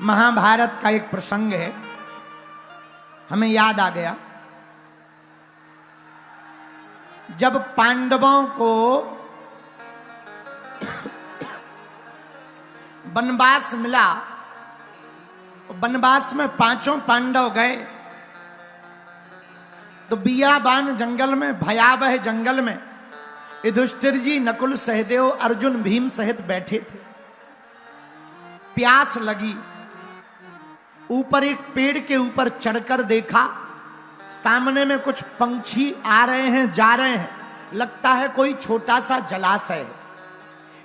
महाभारत का एक प्रसंग है, हमें याद आ गया। जब पांडवों को वनवास मिला, वनवास में पांचों पांडव गए, तो बियाबान जंगल में, भयावह जंगल में युधिष्ठिर जी, नकुल, सहदेव, अर्जुन, भीम सहित बैठे थे। प्यास लगी, ऊपर एक पेड़ के ऊपर चढ़कर देखा, सामने में कुछ पंछी आ रहे हैं, जा रहे हैं, लगता है कोई छोटा सा जलाशय है।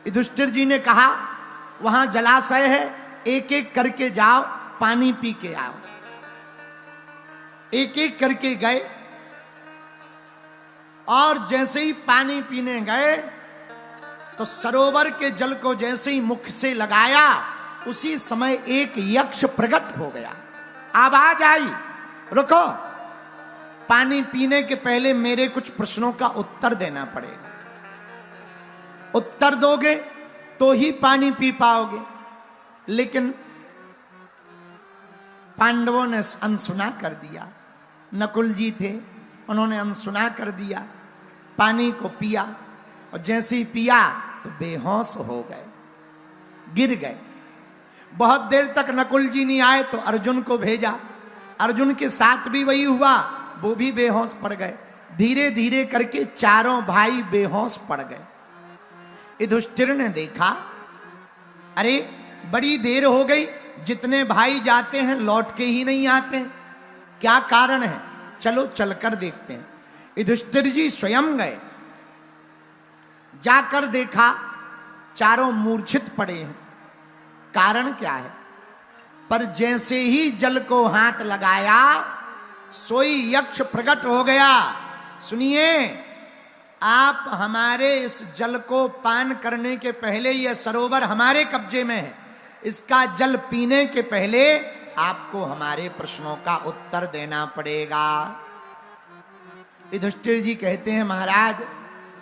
युधिष्ठिर जी ने कहा वहां जलाशय है, एक एक करके जाओ, पानी पी के आओ। एक एक करके गए और जैसे ही पानी पीने गए तो सरोवर के जल को जैसे ही मुख से लगाया, उसी समय एक यक्ष प्रकट हो गया। आवाज आई, रुको, पानी पीने के पहले मेरे कुछ प्रश्नों का उत्तर देना पड़ेगा। उत्तर दोगे तो ही पानी पी पाओगे। लेकिन पांडवों ने अनसुना कर दिया। नकुल जी थे, उन्होंने अनसुना कर दिया, पानी को पिया, और जैसे ही पिया तो बेहोश हो गए, गिर गए। बहुत देर तक नकुल जी नहीं आए तो अर्जुन को भेजा, अर्जुन के साथ भी वही हुआ, वो भी बेहोश पड़ गए। धीरे धीरे करके चारों भाई बेहोश पड़ गए। युधिष्ठिर ने देखा, अरे बड़ी देर हो गई, जितने भाई जाते हैं लौट के ही नहीं आते, क्या कारण है? चलो चलकर देखते हैं। युधिष्ठिर जी स्वयं गए, जाकर देखा चारों मूर्छित पड़े हैं। कारण क्या है? पर जैसे ही जल को हाथ लगाया, सोई यक्ष प्रकट हो गया। सुनिए, आप हमारे इस जल को पान करने के पहले, यह सरोवर हमारे कब्जे में है, इसका जल पीने के पहले आपको हमारे प्रश्नों का उत्तर देना पड़ेगा। युधिष्ठिर जी कहते हैं, महाराज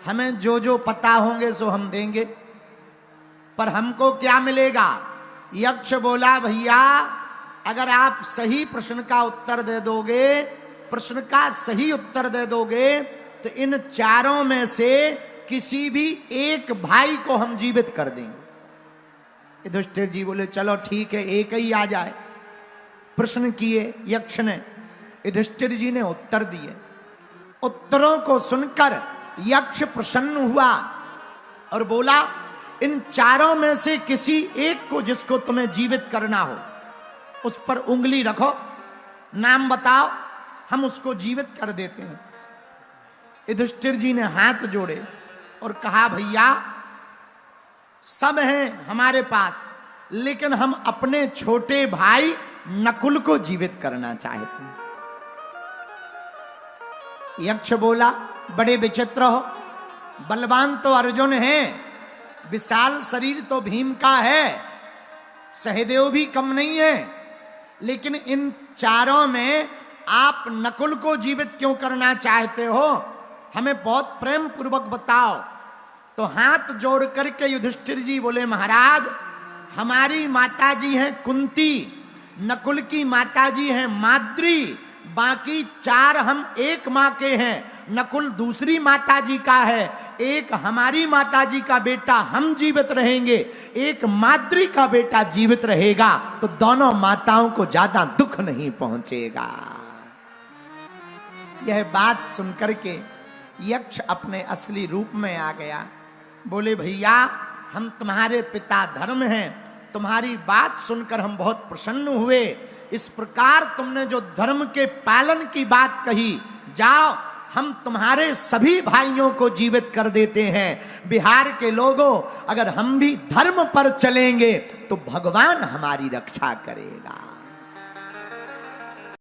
हमें जो जो पता होंगे सो हम देंगे, पर हमको क्या मिलेगा? यक्ष बोला, भैया अगर आप सही प्रश्न का उत्तर दे दोगे, प्रश्न का सही उत्तर दे दोगे, तो इन चारों में से किसी भी एक भाई को हम जीवित कर देंगे। युधिष्ठिर जी बोले, चलो ठीक है, एक ही आ जाए। प्रश्न किए यक्ष ने, युधिष्ठिर जी ने उत्तर दिए। उत्तरों को सुनकर यक्ष प्रसन्न हुआ और बोला, इन चारों में से किसी एक को, जिसको तुम्हें जीवित करना हो, उस पर उंगली रखो, नाम बताओ, हम उसको जीवित कर देते हैं। युधिष्ठिर जी ने हाथ जोड़े और कहा, भैया सब हैं हमारे पास, लेकिन हम अपने छोटे भाई नकुल को जीवित करना चाहते हैं। यक्ष बोला, बड़े विचित्र हो, बलवान तो अर्जुन है, विशाल शरीर तो भीम का है, सहदेव भी कम नहीं है, लेकिन इन चारों में आप नकुल को जीवित क्यों करना चाहते हो? हमें बहुत प्रेम पूर्वक बताओ। तो हाथ जोड़ करके युधिष्ठिर जी बोले, महाराज हमारी माताजी हैं कुंती, नकुल की माताजी हैं माद्री, बाकी चार हम एक मां के हैं। नकुल दूसरी माताजी का है, एक हमारी माताजी का बेटा हम जीवित रहेंगे, एक माद्री का बेटा जीवित रहेगा, तो दोनों माताओं को ज्यादा दुख नहीं पहुंचेगा। यह बात सुनकर के यक्ष अपने असली रूप में आ गया। बोले, भैया हम तुम्हारे पिता धर्म हैं, तुम्हारी बात सुनकर हम बहुत प्रसन्न हुए। इस प्रकार तुमने जो धर्म के पालन की बात कही, जाओ हम तुम्हारे सभी भाइयों को जीवित कर देते हैं। बिहार के लोगों, अगर हम भी धर्म पर चलेंगे तो भगवान हमारी रक्षा करेगा।